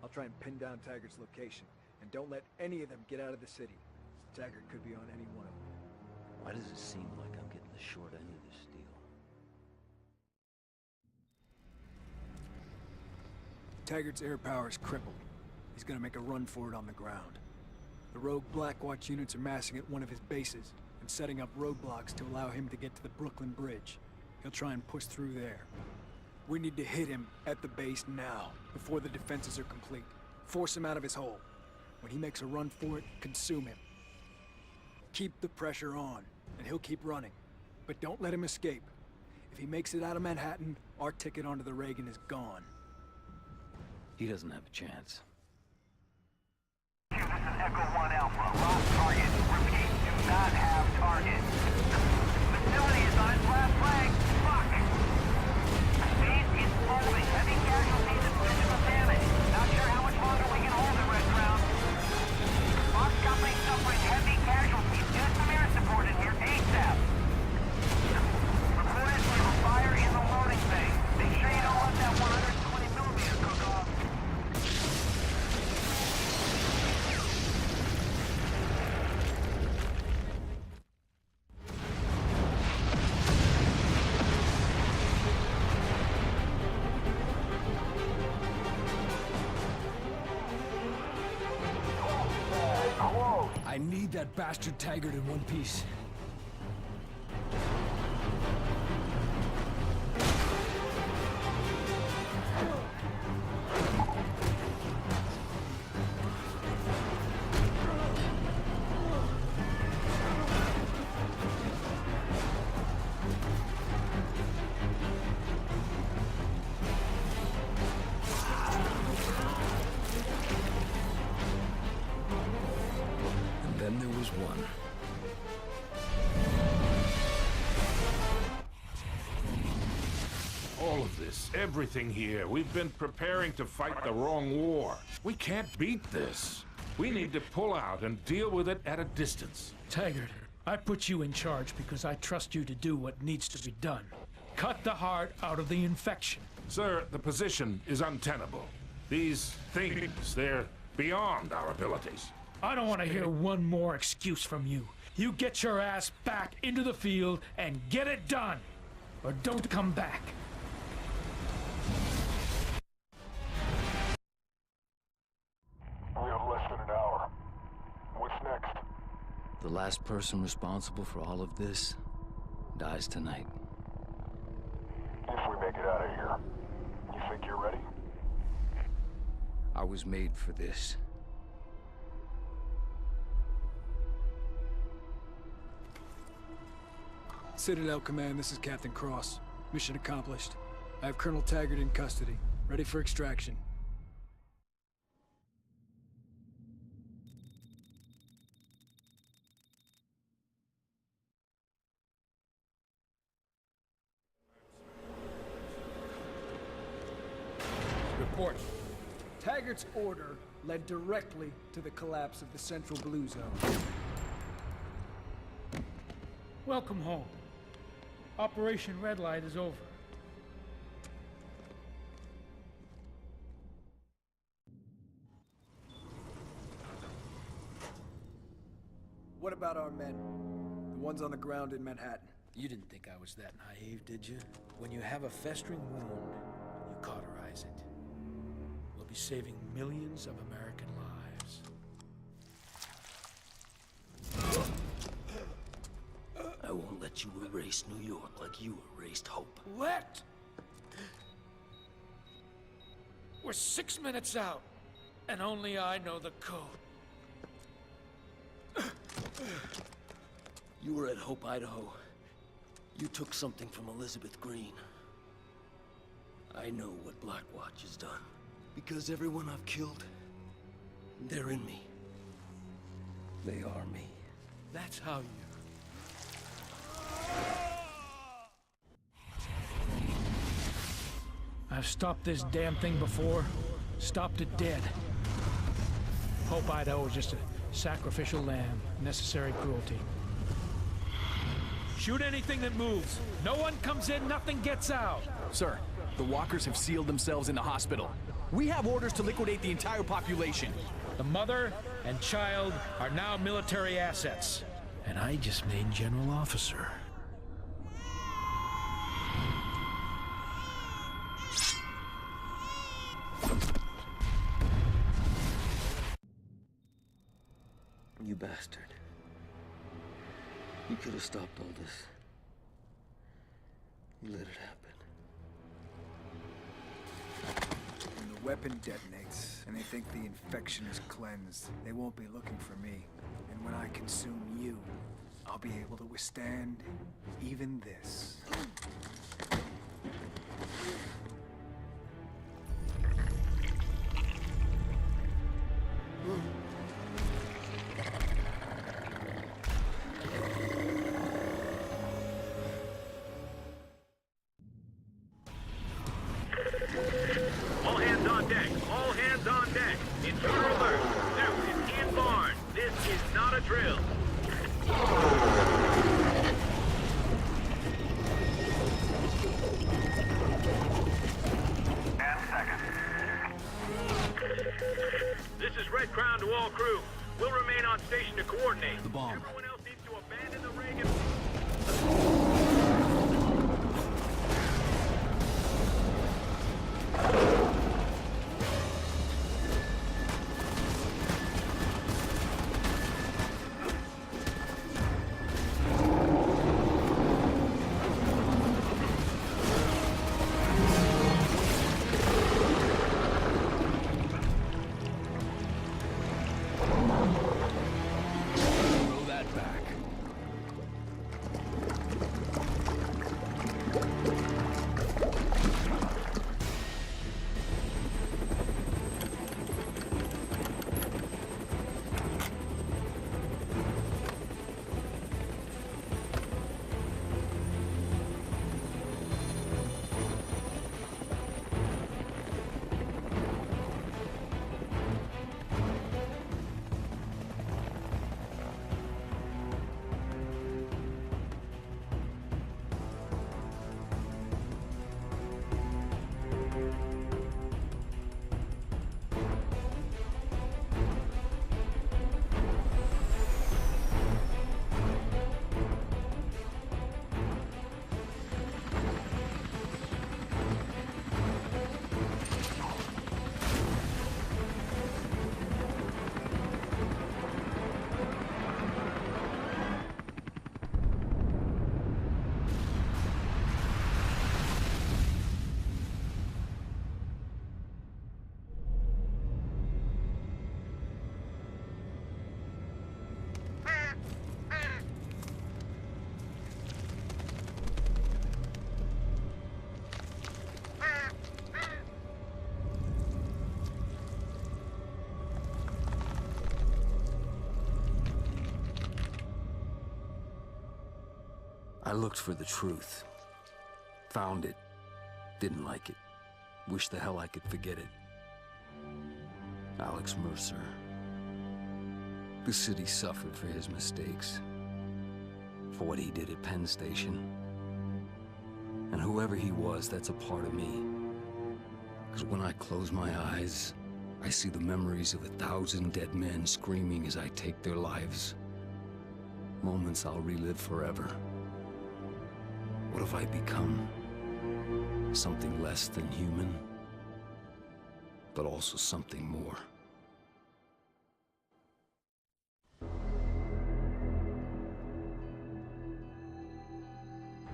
I'll try and pin down Taggart's location, and don't let any of them get out of the city. Taggart could be on any one of them. Why does it seem like I'm getting the short end of this deal? Taggart's air power is crippled. He's gonna make a run for it on the ground. The rogue Blackwatch units are massing at one of his bases and setting up roadblocks to allow him to get to the Brooklyn Bridge. He'll try and push through there. We need to hit him at the base now, before the defenses are complete. Force him out of his hole. When he makes a run for it, consume him. Keep the pressure on, and he'll keep running. But don't let him escape. If he makes it out of Manhattan, our ticket onto the Reagan is gone. He doesn't have a chance. This is Echo 1 Alpha. Lost target. Repeat, do not have target. Facility is on its last leg. Fuck! Base is folding. Heavy casualties and physical damage. Not sure how much longer we can hold it, Red Crown. Box company suffering heavy casualties. Get some air support in here ASAP. Reported we have a fire in the loading bay. Make sure you don't let that 120mm cook off. I need that bastard Taggart in one piece. Then there was one. All of this, everything here, we've been preparing to fight the wrong war. We can't beat this. We need to pull out and deal with it at a distance. Taggart, I put you in charge because I trust you to do what needs to be done. Cut the heart out of the infection. Sir, the position is untenable. These things, they're beyond our abilities. I don't want to hear one more excuse from you. You get your ass back into the field and get it done. Or don't come back. We have less than an hour. What's next? The last person responsible for all of this dies tonight. If we make it out of here, you think you're ready? I was made for this. Citadel Command, this is Captain Cross. Mission accomplished. I have Colonel Taggart in custody, ready for extraction. Report. Taggart's order led directly to the collapse of the Central Blue Zone. Welcome home. Operation Red Light is over. What about our men? The ones on the ground in Manhattan? You didn't think I was that naive, did you? When you have a festering wound, you cauterize it. We'll be saving millions of American lives. I won't let you erase New York like you erased hope. Let! We're 6 minutes out, and only I know the code. You were at Hope, Idaho. You took something from Elizabeth Green. I know what Blackwatch has done. Because everyone I've killed, they're in me. They are me. That's how you... I've stopped this damn thing before. Stopped it dead. Hope Idaho was just a sacrificial lamb. Necessary cruelty. Shoot anything that moves. No one comes in, nothing gets out. Sir, the walkers have sealed themselves in the hospital. We have orders to liquidate the entire population. The mother and child are now military assets. And I just made general officer. You bastard. You could have stopped all this. You let it happen. When the weapon detonates, and they think the infection is cleansed, they won't be looking for me. And when I consume you, I'll be able to withstand even this. All hands on deck! All hands on deck! Intruder alert! Zeus is in barn! This is not a drill! This is Red Crown to all crew. We'll remain on station to coordinate. The bomb. Everyone else needs to abandon the Reagan. Throw that back. I looked for the truth. Found it. Didn't like it. Wish the hell I could forget it. Alex Mercer. The city suffered for his mistakes. For what he did at Penn Station. And whoever he was, that's a part of me. Because when I close my eyes, I see the memories of 1,000 dead men screaming as I take their lives. Moments I'll relive forever. What have I become? Something less than human, but also something more.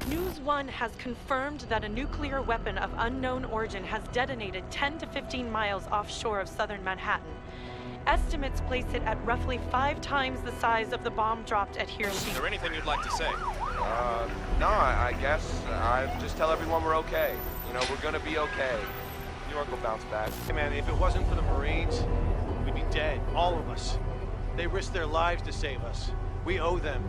News One has confirmed that a nuclear weapon of unknown origin has detonated 10 to 15 miles offshore of southern Manhattan. Estimates place it at roughly 5 times the size of the bomb dropped at Hiroshima. Is there anything you'd like to say? No, I guess I just tell everyone we're okay. You know, we're gonna be okay. New York will bounce back. Hey man, if it wasn't for the Marines, we'd be dead, all of us. They risked their lives to save us. We owe them.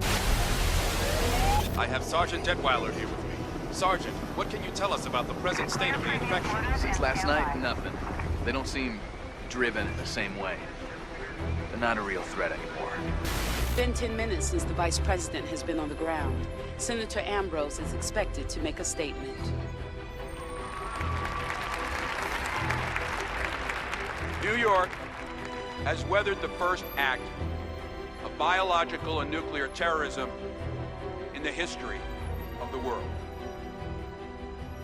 I have Sergeant Detweiler here with me. Sergeant, what can you tell us about the present state of the infection? Since last night, nothing. They don't seem driven in the same way. They're not a real threat anymore. It's been 10 minutes since the Vice President has been on the ground. Senator Ambrose is expected to make a statement. New York, has weathered the first act of biological and nuclear terrorism in the history of the world.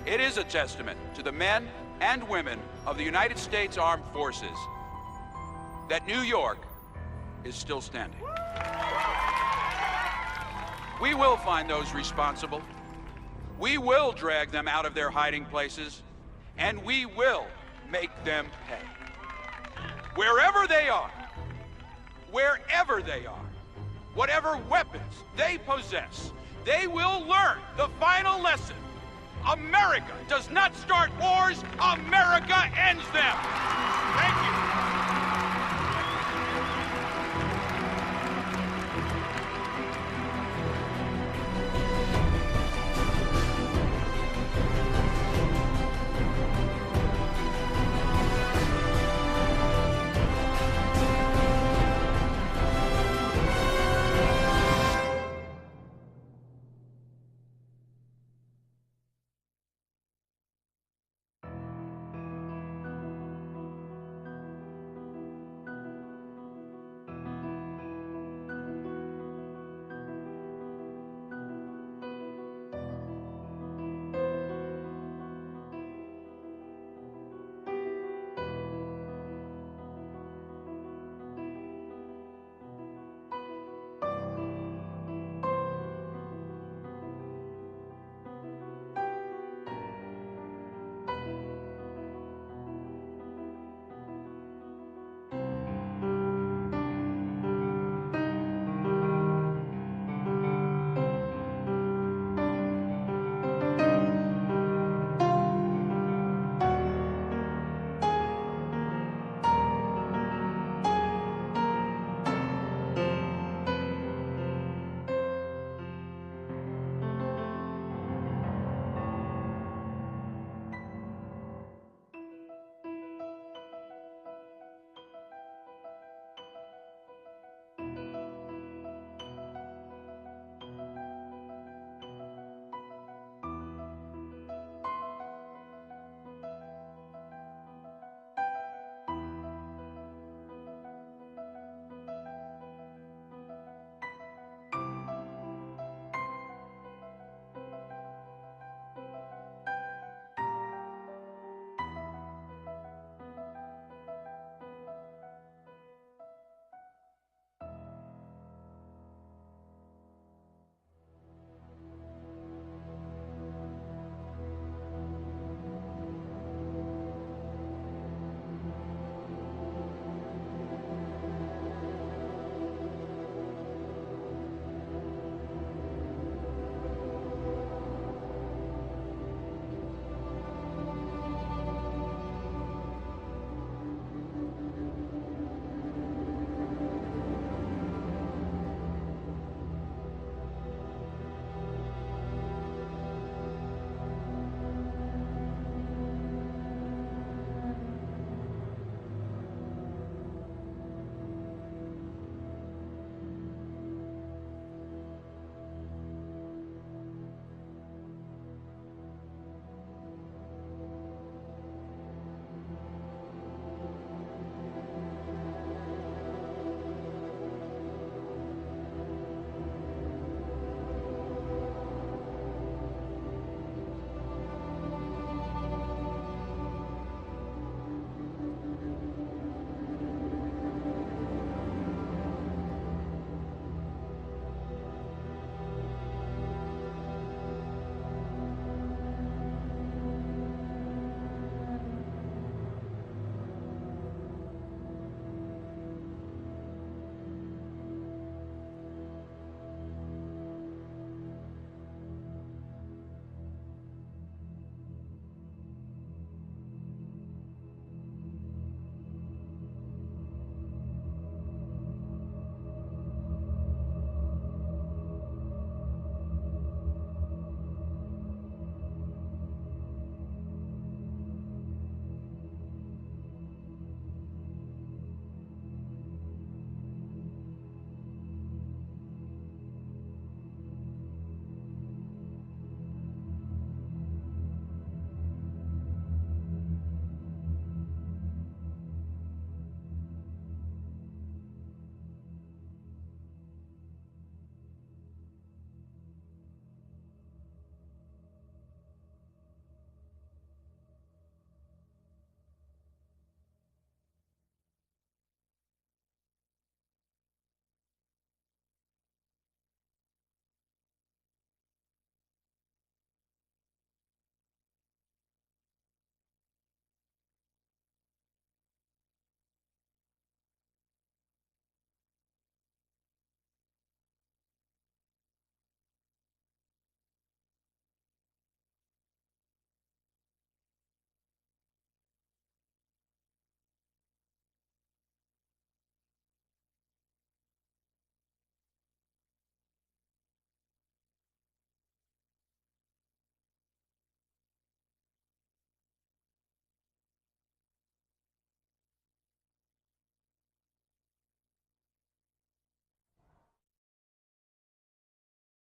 It is a testament to the men and women of the United States Armed Forces that New York is still standing. We will find those responsible. We will drag them out of their hiding places, and we will make them pay. Wherever they are, whatever weapons they possess, they will learn the final lesson. America does not start wars, America ends them!